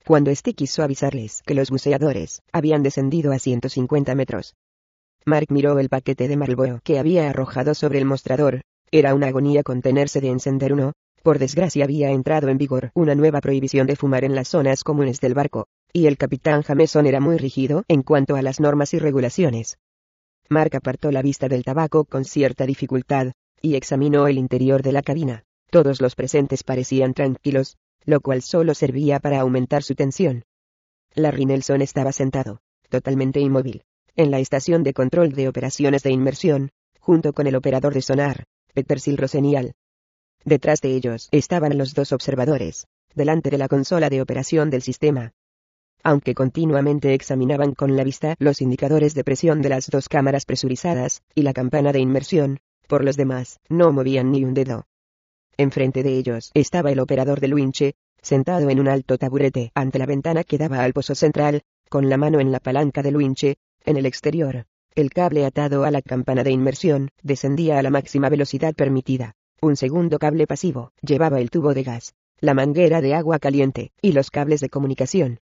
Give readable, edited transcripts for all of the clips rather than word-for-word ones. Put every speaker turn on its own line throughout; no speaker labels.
cuando este quiso avisarles que los buceadores habían descendido a 150 metros. Mark miró el paquete de Marlboro que había arrojado sobre el mostrador. Era una agonía contenerse de encender uno. Por desgracia había entrado en vigor una nueva prohibición de fumar en las zonas comunes del barco, y el capitán Jameson era muy rígido en cuanto a las normas y regulaciones. Mark apartó la vista del tabaco con cierta dificultad, y examinó el interior de la cabina. Todos los presentes parecían tranquilos, lo cual solo servía para aumentar su tensión. Larry Nelson estaba sentado, totalmente inmóvil, en la estación de control de operaciones de inmersión, junto con el operador de sonar, Petersil Rosenial. Detrás de ellos estaban los dos observadores, delante de la consola de operación del sistema. Aunque continuamente examinaban con la vista los indicadores de presión de las dos cámaras presurizadas, y la campana de inmersión, por los demás, no movían ni un dedo. Enfrente de ellos estaba el operador del winche, sentado en un alto taburete ante la ventana que daba al pozo central, con la mano en la palanca del winche. En el exterior, el cable atado a la campana de inmersión descendía a la máxima velocidad permitida. Un segundo cable pasivo llevaba el tubo de gas, la manguera de agua caliente y los cables de comunicación.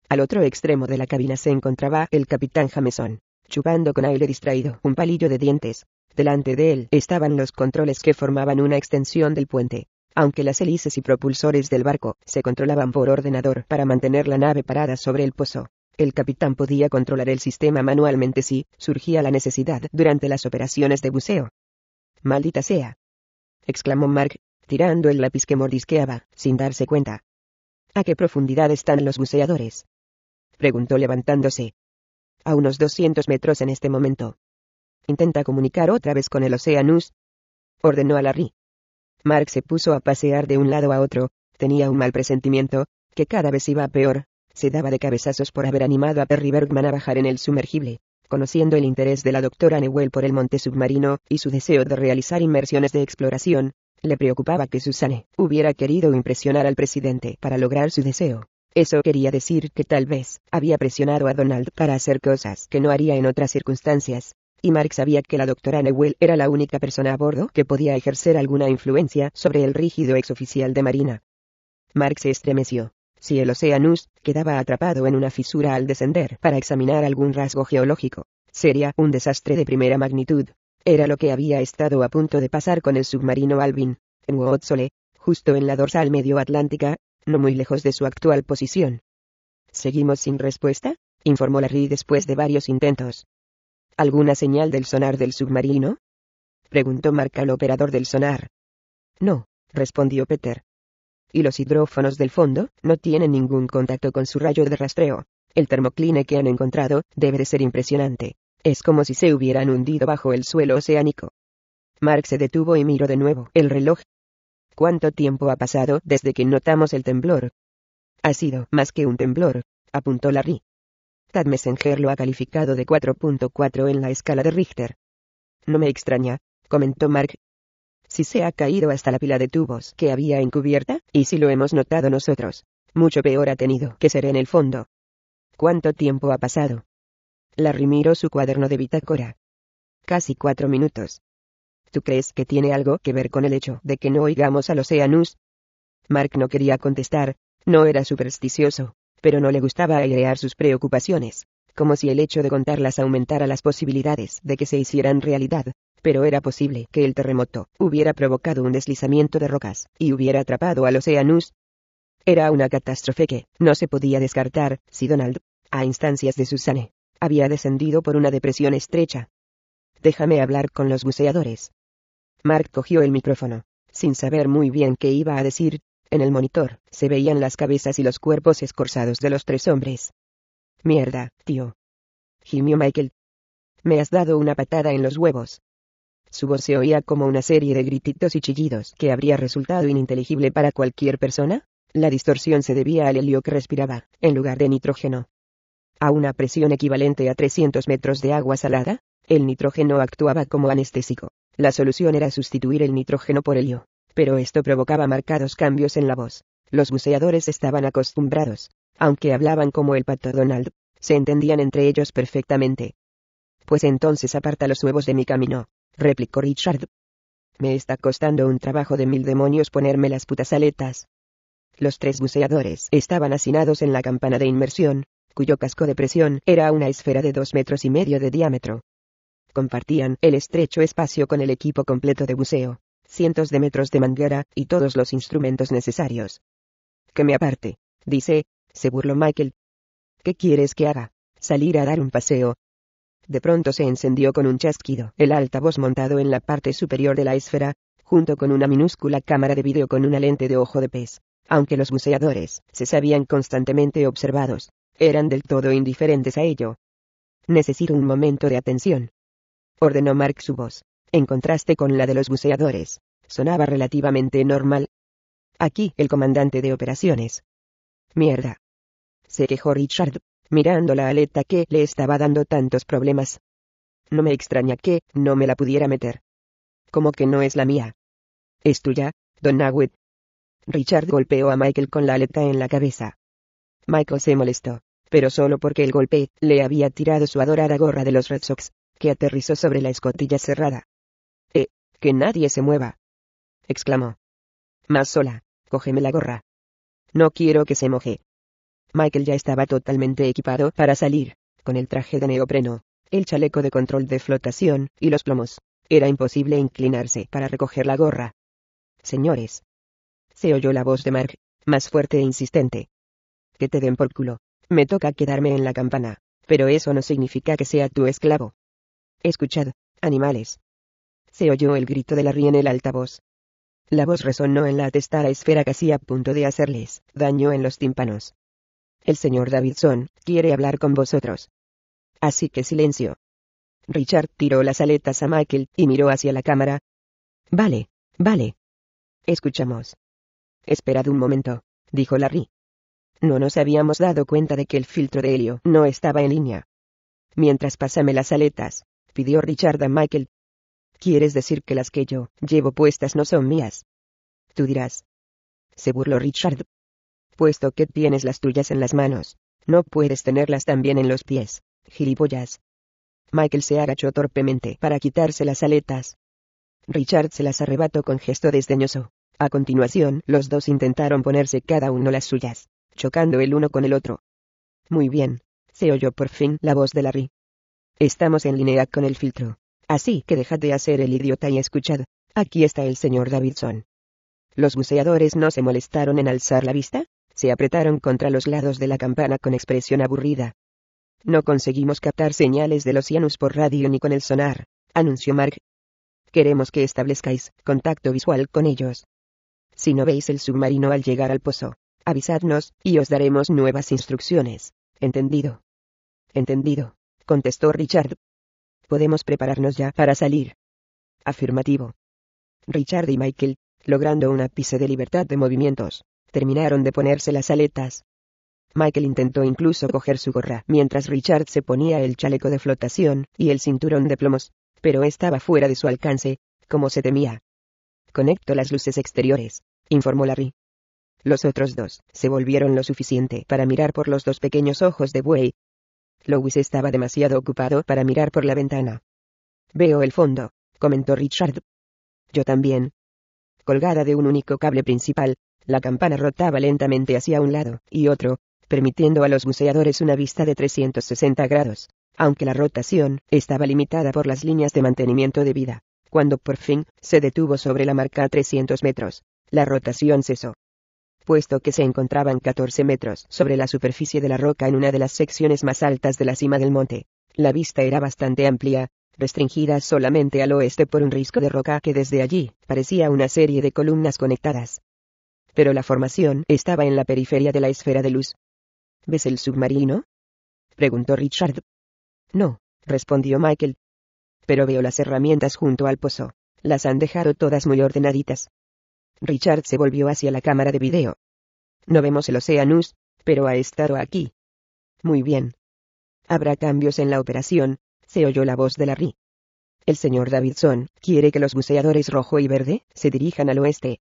Al otro extremo de la cabina se encontraba el capitán Jameson, chupando con aire distraído un palillo de dientes. Delante de él estaban los controles que formaban una extensión del puente. Aunque las hélices y propulsores del barco se controlaban por ordenador para mantener la nave parada sobre el pozo, el capitán podía controlar el sistema manualmente si surgía la necesidad durante las operaciones de buceo. «Maldita sea», exclamó Mark, tirando el lápiz que mordisqueaba, sin darse cuenta. «¿A qué profundidad están los buceadores?», preguntó levantándose. «A unos 200 metros en este momento». «Intenta comunicar otra vez con el Oceanus», ordenó a Larry. Mark se puso a pasear de un lado a otro. Tenía un mal presentimiento, que cada vez iba a peor. Se daba de cabezazos por haber animado a Perry Bergman a bajar en el sumergible. Conociendo el interés de la doctora Newell por el monte submarino, y su deseo de realizar inmersiones de exploración, le preocupaba que Suzanne hubiera querido impresionar al presidente para lograr su deseo. Eso quería decir que tal vez había presionado a Donald para hacer cosas que no haría en otras circunstancias. Y Mark sabía que la doctora Newell era la única persona a bordo que podía ejercer alguna influencia sobre el rígido exoficial de Marina. Mark se estremeció. Si el Oceanus quedaba atrapado en una fisura al descender para examinar algún rasgo geológico, sería un desastre de primera magnitud. Era lo que había estado a punto de pasar con el submarino Alvin, en Woodsole, justo en la dorsal medio atlántica, no muy lejos de su actual posición. «¿Seguimos sin respuesta?», informó Larry después de varios intentos. «¿Alguna señal del sonar del submarino?», preguntó Mark al operador del sonar. «No», respondió Peter. «¿Y los hidrófonos del fondo no tienen ningún contacto con su rayo de rastreo? El termocline que han encontrado debe de ser impresionante. Es como si se hubieran hundido bajo el suelo oceánico». Mark se detuvo y miró de nuevo el reloj. «¿Cuánto tiempo ha pasado desde que notamos el temblor?». «Ha sido más que un temblor», apuntó Larry. «Tad Messenger lo ha calificado de 4.4 en la escala de Richter». «No me extraña», comentó Mark. «Si se ha caído hasta la pila de tubos que había en cubierta, y si lo hemos notado nosotros, mucho peor ha tenido que ser en el fondo». «¿Cuánto tiempo ha pasado?». Larry miró su cuaderno de bitácora. «Casi 4 minutos». «¿Tú crees que tiene algo que ver con el hecho de que no oigamos al Oceanus?». Mark no quería contestar. No era supersticioso, pero no le gustaba airear sus preocupaciones, como si el hecho de contarlas aumentara las posibilidades de que se hicieran realidad. Pero era posible que el terremoto hubiera provocado un deslizamiento de rocas y hubiera atrapado al Oceanus. Era una catástrofe que no se podía descartar si Donald, a instancias de Suzanne, había descendido por una depresión estrecha. «Déjame hablar con los buceadores». Mark cogió el micrófono, sin saber muy bien qué iba a decir. En el monitor se veían las cabezas y los cuerpos escorzados de los 3 hombres. «Mierda, tío», gimió Michael. «Me has dado una patada en los huevos». Su voz se oía como una serie de grititos y chillidos que habría resultado ininteligible para cualquier persona. La distorsión se debía al helio que respiraba, en lugar de nitrógeno. A una presión equivalente a 300 metros de agua salada, el nitrógeno actuaba como anestésico. La solución era sustituir el nitrógeno por helio, pero esto provocaba marcados cambios en la voz. Los buceadores estaban acostumbrados, aunque hablaban como el pato Donald, se entendían entre ellos perfectamente. «Pues entonces aparta los huevos de mi camino», replicó Richard. «Me está costando un trabajo de 1000 demonios ponerme las putas aletas». Los 3 buceadores estaban hacinados en la campana de inmersión, cuyo casco de presión era una esfera de 2,5 metros de diámetro. Compartían el estrecho espacio con el equipo completo de buceo, cientos de metros de manguera y todos los instrumentos necesarios. Que me aparte, dice, se burló Michael. ¿Qué quieres que haga? ¿Salir a dar un paseo? De pronto se encendió con un chasquido el altavoz montado en la parte superior de la esfera, junto con una minúscula cámara de vídeo con una lente de ojo de pez. Aunque los buceadores se sabían constantemente observados, eran del todo indiferentes a ello. Necesito un momento de atención, ordenó Mark su voz, en contraste con la de los buceadores. Sonaba relativamente normal. Aquí el comandante de operaciones. Mierda, se quejó Richard, mirando la aleta que le estaba dando tantos problemas. No me extraña que no me la pudiera meter. ¿Cómo que no es la mía? ¿Es tuya, Don Naguet? Richard golpeó a Michael con la aleta en la cabeza. Michael se molestó, pero solo porque el golpe le había tirado su adorada gorra de los Red Sox, que aterrizó sobre la escotilla cerrada. Que nadie se mueva, exclamó. Más sola, cógeme la gorra. No quiero que se moje. Michael ya estaba totalmente equipado para salir, con el traje de neopreno, el chaleco de control de flotación y los plomos. Era imposible inclinarse para recoger la gorra. Señores, se oyó la voz de Mark, más fuerte e insistente. Que te den por culo. Me toca quedarme en la campana, pero eso no significa que sea tu esclavo. Escuchad, animales. Se oyó el grito de Larry en el altavoz. La voz resonó en la atestada esfera casi a punto de hacerles daño en los tímpanos. El señor Davidson quiere hablar con vosotros. Así que silencio. Richard tiró las aletas a Michael y miró hacia la cámara. Vale. Escuchamos. Esperad un momento, dijo Larry. No nos habíamos dado cuenta de que el filtro de helio no estaba en línea. Mientras pásame las aletas, pidió Richard a Michael. ¿Quieres decir que las que yo llevo puestas no son mías? Tú dirás. Se burló Richard. Puesto que tienes las tuyas en las manos, no puedes tenerlas también en los pies, gilipollas. Michael se agachó torpemente para quitarse las aletas. Richard se las arrebató con gesto desdeñoso. A continuación, los dos intentaron ponerse cada uno las suyas, chocando el uno con el otro. Muy bien, se oyó por fin la voz de Larry. Estamos en línea con el filtro. Así que dejad de hacer el idiota y escuchad, aquí está el señor Davidson. Los buceadores no se molestaron en alzar la vista, se apretaron contra los lados de la campana con expresión aburrida. No conseguimos captar señales del Oceanus por radio ni con el sonar, anunció Mark. Queremos que establezcáis contacto visual con ellos. Si no veis el submarino al llegar al pozo, avisadnos, y os daremos nuevas instrucciones. ¿Entendido? Entendido, contestó Richard. Podemos prepararnos ya para salir. Afirmativo. Richard y Michael, logrando un ápice de libertad de movimientos, terminaron de ponerse las aletas. Michael intentó incluso coger su gorra mientras Richard se ponía el chaleco de flotación y el cinturón de plomos, pero estaba fuera de su alcance, como se temía. Conecto las luces exteriores, informó Larry. Los otros dos se volvieron lo suficiente para mirar por los dos pequeños ojos de buey. Louis estaba demasiado ocupado para mirar por la ventana. Veo el fondo, comentó Richard. Yo también. Colgada de un único cable principal, la campana rotaba lentamente hacia un lado y otro, permitiendo a los buceadores una vista de 360 grados, aunque la rotación estaba limitada por las líneas de mantenimiento de vida. Cuando por fin se detuvo sobre la marca a 300 metros, la rotación cesó. Puesto que se encontraban 14 metros sobre la superficie de la roca en una de las secciones más altas de la cima del monte, la vista era bastante amplia, restringida solamente al oeste por un risco de roca que desde allí parecía una serie de columnas conectadas. Pero la formación estaba en la periferia de la esfera de luz. ¿Ves el submarino?, preguntó Richard. No, respondió Michael. Pero veo las herramientas junto al pozo. Las han dejado todas muy ordenaditas. Richard se volvió hacia la cámara de video. No vemos el Oceanus, pero ha estado aquí. Muy bien. Habrá cambios en la operación, se oyó la voz de Larry. El señor Davidson quiere que los buceadores rojo y verde se dirijan al oeste,